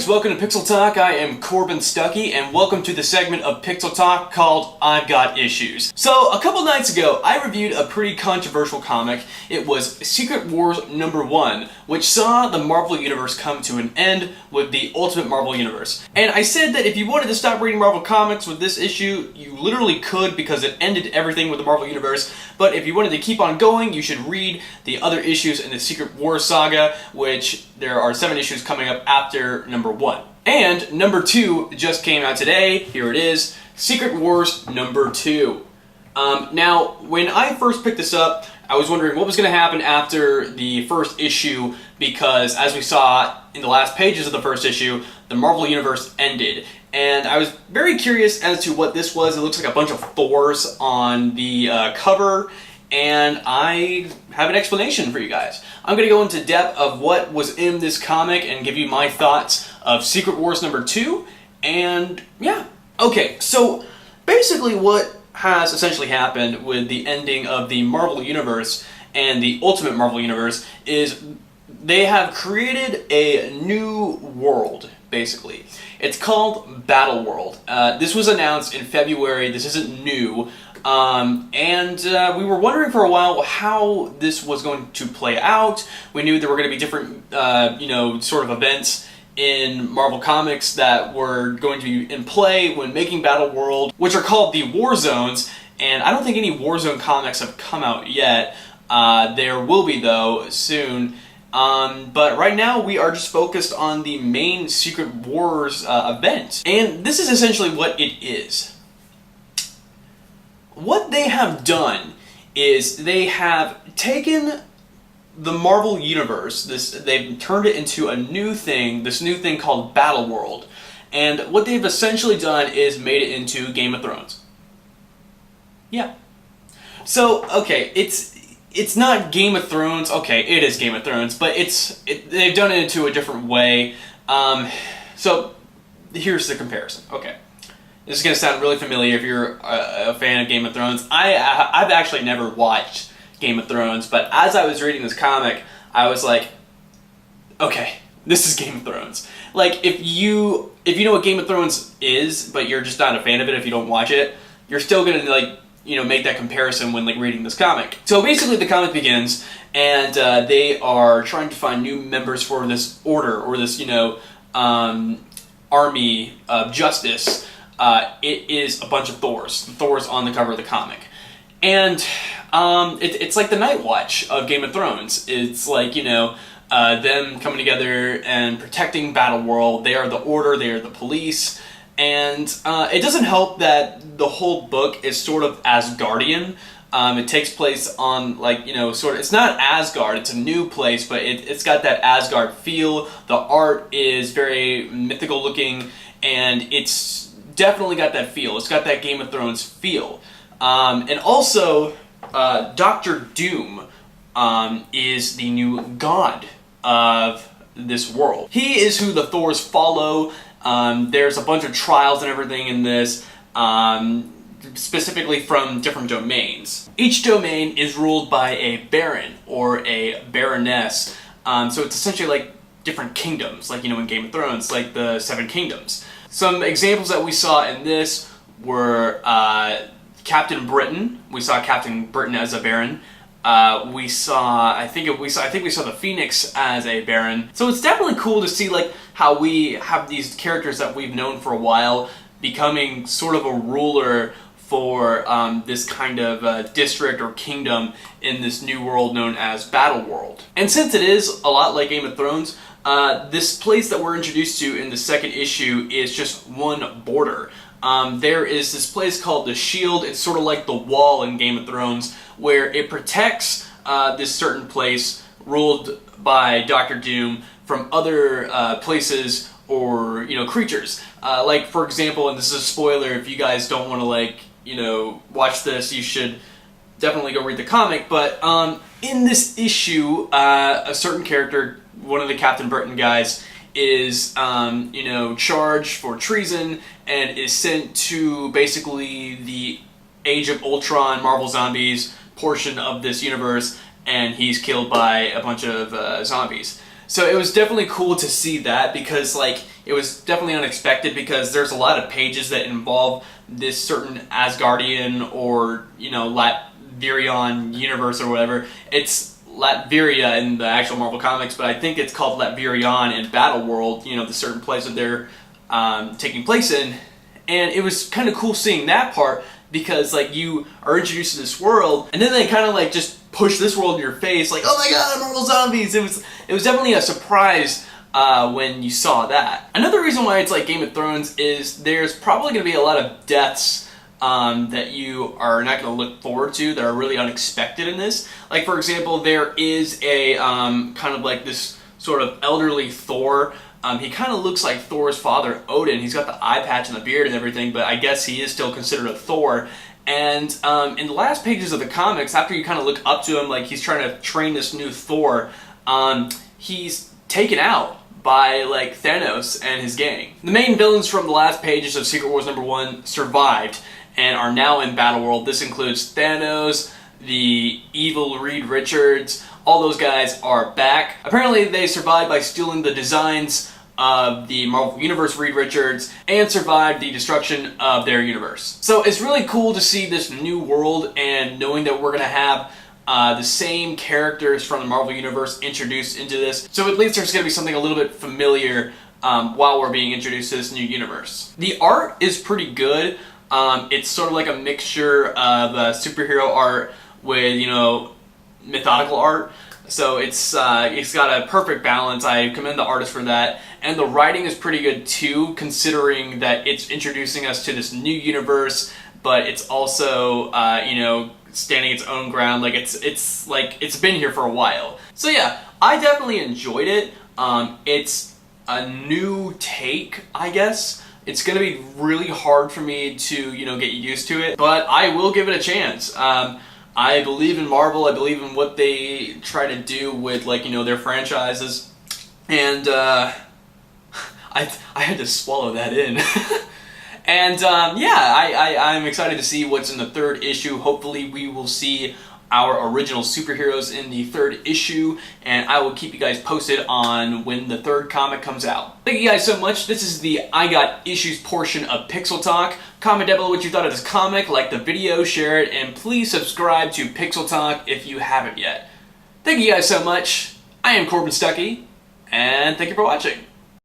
guys, welcome to Pixel Talk. I am Corbin Stuckey, and welcome to the segment of Pixel Talk called I've Got Issues. So, a couple nights ago, I reviewed a pretty controversial comic. It was Secret Wars #1, which saw the Marvel Universe come to an end with the Ultimate Marvel Universe. And I said that if you wanted to stop reading Marvel Comics with this issue, you literally could because it ended everything with the Marvel Universe. But if you wanted to keep on going, you should read the other issues in the Secret Wars saga, which there are 7 issues coming up after #1. And #2 just came out today. Here it is, Secret Wars #2. Now, when I first picked this up, I was wondering what was going to happen after the first issue, because as we saw in the last pages of the first issue, the Marvel Universe ended. And I was very curious as to what this was. It looks like a bunch of Thors on the cover, and I have an explanation for you guys. I'm going to go into depth of what was in this comic and give you my thoughts of Secret Wars #2, and yeah. Okay, so basically what has essentially happened with the ending of the Marvel Universe and the Ultimate Marvel Universe is they have created a new world, basically. It's called Battleworld. This was announced in February. This isn't new. We were wondering for a while how this was going to play out. We knew there were going to be different, sort of events in Marvel Comics that were going to be in play when making Battleworld, which are called the War Zones, and I don't think any Warzone comics have come out yet. There will be, though, soon. But right now we are just focused on the main Secret Wars event. And this is essentially what it is. What they have done is they have taken the Marvel Universe, they've turned it into a new thing, this new thing called Battleworld. And what they've essentially done is made it into Game of Thrones. Yeah. So, okay, it's not Game of Thrones. Okay, it is Game of Thrones, but they've done it into a different way. So here's the comparison. Okay, this is gonna sound really familiar if you're a fan of Game of Thrones. I've actually never watched Game of Thrones, but as I was reading this comic, I was like, okay, this is Game of Thrones. Like, if you know what Game of Thrones is, but you're just not a fan of it if you don't watch it, you're still gonna make that comparison when reading this comic. So basically the comic begins, and they are trying to find new members for this order, or this, army of justice. It is a bunch of Thors on the cover of the comic. And it's like the Night Watch of Game of Thrones. It's like, them coming together and protecting Battleworld. They are the Order, they are the police. And it doesn't help that the whole book is sort of Asgardian. It takes place on, it's not Asgard, it's a new place, but it's got that Asgard feel. The art is very mythical looking, and it's definitely got that feel. It's got that Game of Thrones feel. And also, Dr. Doom is the new god of this world. He is who the Thors follow. There's a bunch of trials and everything in this, specifically from different domains. Each domain is ruled by a baron or a baroness, so it's essentially like different kingdoms, like, in Game of Thrones, like the 7 kingdoms. Some examples that we saw in this were Captain Britain. We saw Captain Britain as a baron. We saw the Phoenix as a baron. So it's definitely cool to see how we have these characters that we've known for a while becoming sort of a ruler for this kind of district or kingdom in this new world known as Battleworld. And since it is a lot like Game of Thrones, this place that we're introduced to in the second issue is just one border. There is this place called the Shield. It's sort of like the wall in Game of Thrones, where it protects this certain place ruled by Dr. Doom from other places or, creatures. Like, for example, and this is a spoiler, if you guys don't want to, watch this, you should definitely go read the comic, but in this issue, a certain character, one of the Captain Britain guys, is, charged for treason and is sent to basically the Age of Ultron, Marvel Zombies portion of this universe, and he's killed by a bunch of zombies. So it was definitely cool to see that, because it was definitely unexpected because there's a lot of pages that involve this certain Asgardian or, Latverian universe or whatever. It's Latveria in the actual Marvel Comics, but I think it's called Latverian in Battleworld, the certain place that they're taking place in. And it was kind of cool seeing that part because, you are introduced to this world, and then they kind of, just push this world in your face, oh my god, Marvel Zombies! It was definitely a surprise when you saw that. Another reason why it's like Game of Thrones is there's probably going to be a lot of deaths that you are not going to look forward to that are really unexpected in this. Like, for example, there is a kind of like this sort of elderly Thor. He kind of looks like Thor's father, Odin. He's got the eye patch and the beard and everything, but I guess he is still considered a Thor. And in the last pages of the comics, after you kind of look up to him, like he's trying to train this new Thor, he's taken out by Thanos and his gang. The main villains from the last pages of Secret Wars #1 survived and are now in Battleworld. This includes Thanos, the evil Reed Richards. All those guys are back. Apparently they survived by stealing the designs of the Marvel Universe Reed Richards and survived the destruction of their universe. So it's really cool to see this new world and knowing that we're going to have the same characters from the Marvel Universe introduced into this. So at least there's going to be something a little bit familiar while we're being introduced to this new universe. The art is pretty good. It's sort of like a mixture of superhero art with, methodical art. So it's got a perfect balance. I commend the artist for that. And the writing is pretty good too, considering that it's introducing us to this new universe, but it's also, standing its own ground. It's been here for a while. So yeah, I definitely enjoyed it. It's a new take, I guess. It's going to be really hard for me to, get used to it, but I will give it a chance. I believe in Marvel. I believe in what they try to do with, their franchises. And I had to swallow that in. And I'm excited to see what's in the third issue. Hopefully we will see our original superheroes in the third issue, and I will keep you guys posted on when the third comic comes out. Thank you guys so much. This is the I Got Issues portion of Pixel Talk. Comment down below what you thought of this comic, like the video, share it, and please subscribe to Pixel Talk if you haven't yet. Thank you guys so much. I am Corbin Stuckey, and thank you for watching.